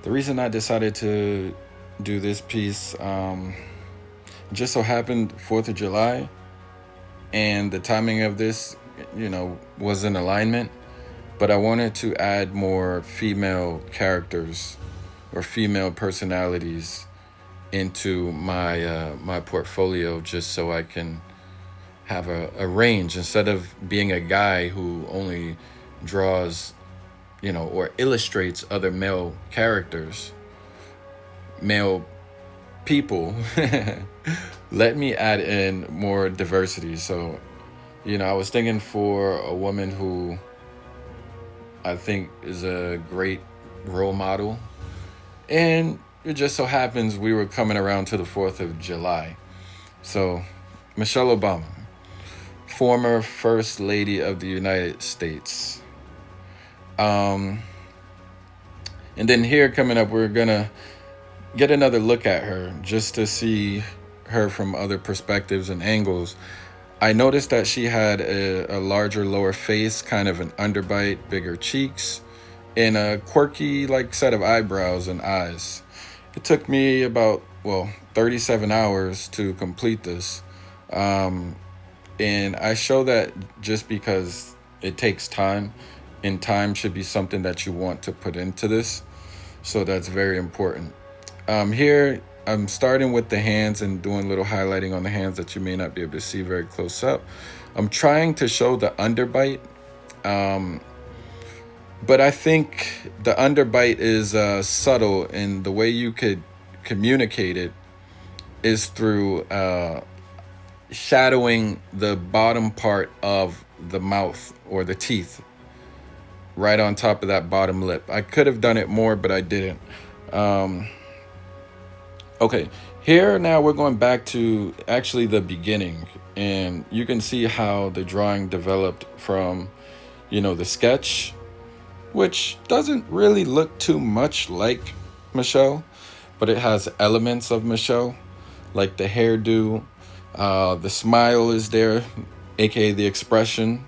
The reason I decided to do this piece just so happened 4th of July, and the timing of this, was in alignment. But I wanted to add more female characters or female personalities into my portfolio, just so I can have a range instead of being a guy who only draws, or illustrates other male characters, male people. Let me add in more diversity. So, I was thinking for a woman who I think is a great role model. And it just so happens we were coming around to the 4th of July. So, Michelle Obama, former First Lady of the United States. Um, and then here coming up, we're going to get another look at her just to see her from other perspectives and angles. I noticed that she had a larger lower face, kind of an underbite, bigger cheeks, and a quirky like set of eyebrows and eyes. It took me about 37 hours to complete this. Um, and I show that just because it takes time, and time should be something that you want to put into this. So that's very important. Here, I'm starting with the hands and doing a little highlighting on the hands that you may not be able to see very close up. I'm trying to show the underbite, um, but I think the underbite is subtle, and the way you could communicate it is through shadowing the bottom part of the mouth or the teeth right on top of that bottom lip. I could have done it more, but I didn't. Um, Okay, here now we're going back to actually the beginning, and you can see how the drawing developed from, the sketch, which doesn't really look too much like Michelle, but it has elements of Michelle, like the hairdo, the smile is there, aka the expression,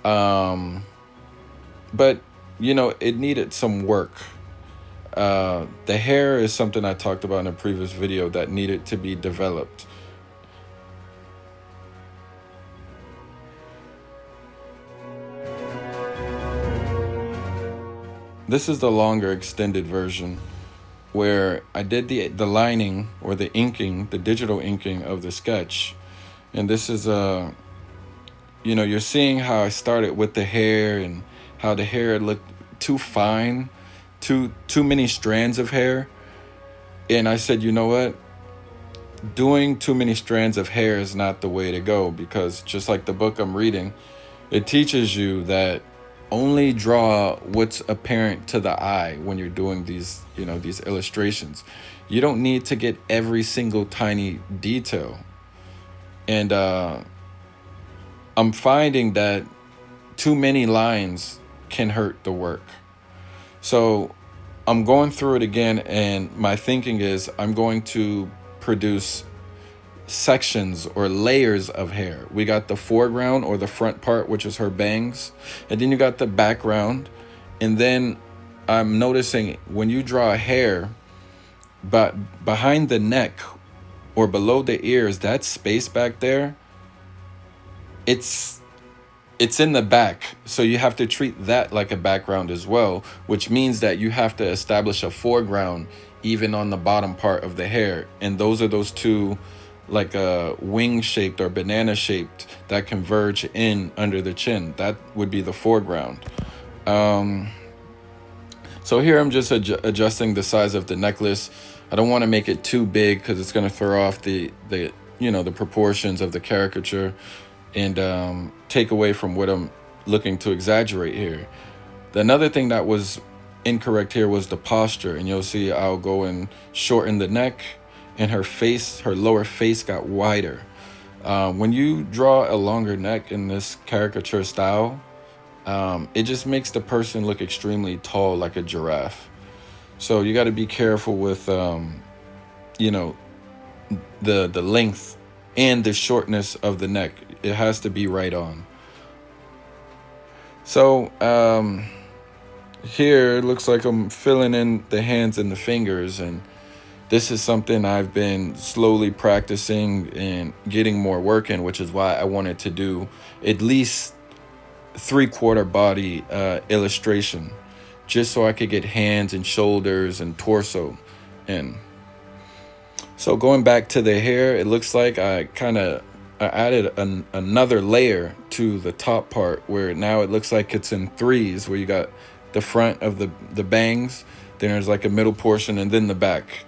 um, but it needed some work. The hair is something I talked about in a previous video that needed to be developed. This is the longer extended version where I did the lining or the inking, the digital inking of the sketch. And this is you're seeing how I started with the hair and how the hair looked too fine, too many strands of hair. And I said, you know what? Doing too many strands of hair is not the way to go, because just like the book I'm reading, it teaches you that only draw what's apparent to the eye when you're doing these illustrations. You don't need to get every single tiny detail. And I'm finding that too many lines can hurt the work. So I'm going through it again, and my thinking is I'm going to produce sections or layers of hair. We got the foreground or the front part, which is her bangs, and then you got the background. And then I'm noticing when you draw hair, but behind the neck or below the ears, that space back there, it's it's in the back, so you have to treat that like a background as well, which means that you have to establish a foreground even on the bottom part of the hair. And those two, like wing shaped or banana shaped, that converge in under the chin. That would be the foreground. Um, so here I'm just adjusting the size of the necklace. I don't want to make it too big because it's going to throw off the proportions of the caricature, and take away from what I'm looking to exaggerate here. Another thing that was incorrect here was the posture, and you'll see I'll go and shorten the neck, and her lower face got wider. When you draw a longer neck in this caricature style, it just makes the person look extremely tall, like a giraffe. So you got to be careful with, you know, the length and the shortness of the neck. It has to be right on. So Here it looks like I'm filling in the hands and the fingers, and this is something I've been slowly practicing and getting more work in, which is why I wanted to do at least 3/4 body illustration, just so I could get hands and shoulders and torso in. So going back to the hair, it looks like I added another layer to the top part, where now it looks like it's in threes, where you got the front of the bangs, then there's like a middle portion, and then the back.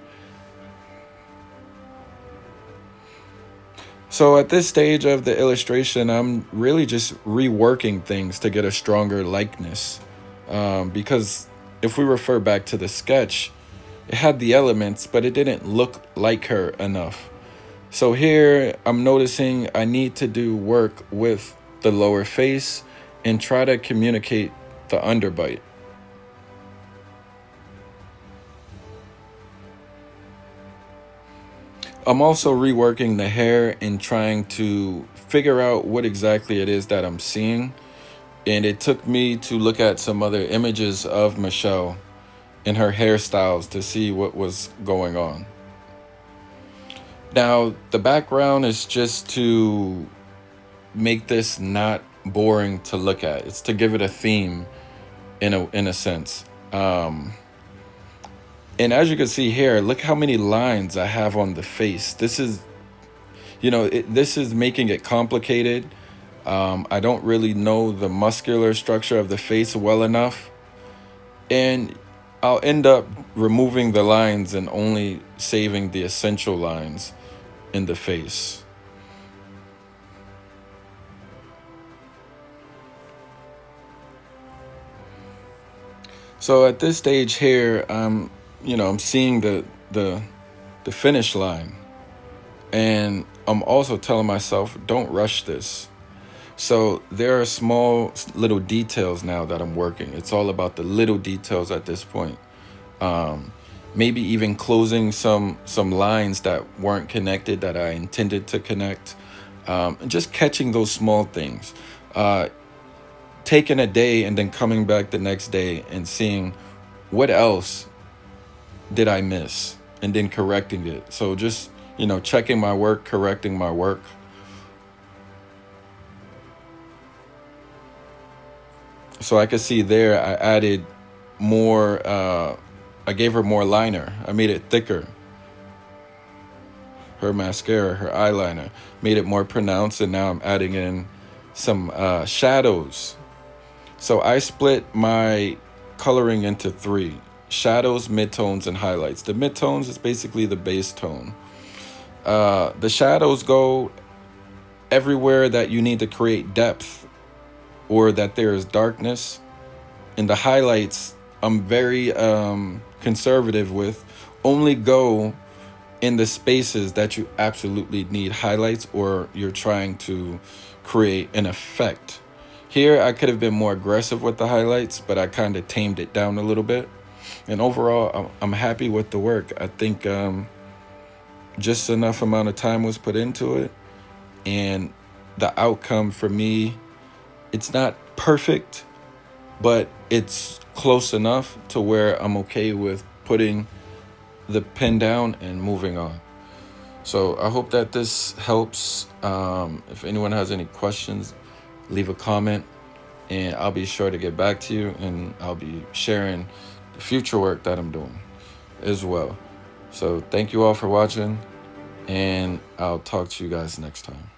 So at this stage of the illustration, I'm really just reworking things to get a stronger likeness. Because if we refer back to the sketch, it had the elements, but it didn't look like her enough. So here I'm noticing I need to do work with the lower face and try to communicate the underbite. I'm also reworking the hair and trying to figure out what exactly it is that I'm seeing. And it took me to look at some other images of Michelle and her hairstyles to see what was going on. Now, the background is just to make this not boring to look at. It's to give it a theme in a sense. And as you can see here, look how many lines I have on the face. This is, this is making it complicated. I don't really know the muscular structure of the face well enough. And I'll end up removing the lines and only saving the essential lines in the face. So at this stage here, I'm seeing the finish line, and I'm also telling myself, don't rush this. So there are small little details now that I'm working. It's all about the little details at this point. Maybe even closing some lines that weren't connected that I intended to connect. And just catching those small things. Taking a day and then coming back the next day and seeing what else did I miss, and then correcting it. So just, checking my work, correcting my work. So I could see there I added more, I gave her more liner. I made it thicker. Her mascara, her eyeliner, made it more pronounced, and now I'm adding in some shadows. So I split my coloring into three: shadows, midtones, and highlights. The midtones is basically the base tone. The shadows go everywhere that you need to create depth or that there is darkness. And the highlights, I'm very conservative with. Only go in the spaces that you absolutely need highlights, or you're trying to create an effect. Here, I could have been more aggressive with the highlights, but I kind of tamed it down a little bit. And overall, I'm happy with the work. I think just enough amount of time was put into it. And the outcome for me, it's not perfect, but it's close enough to where I'm okay with putting the pen down and moving on. So I hope that this helps. If anyone has any questions, leave a comment, and I'll be sure to get back to you, and I'll be sharing the future work that I'm doing as well. So thank you all for watching, and I'll talk to you guys next time.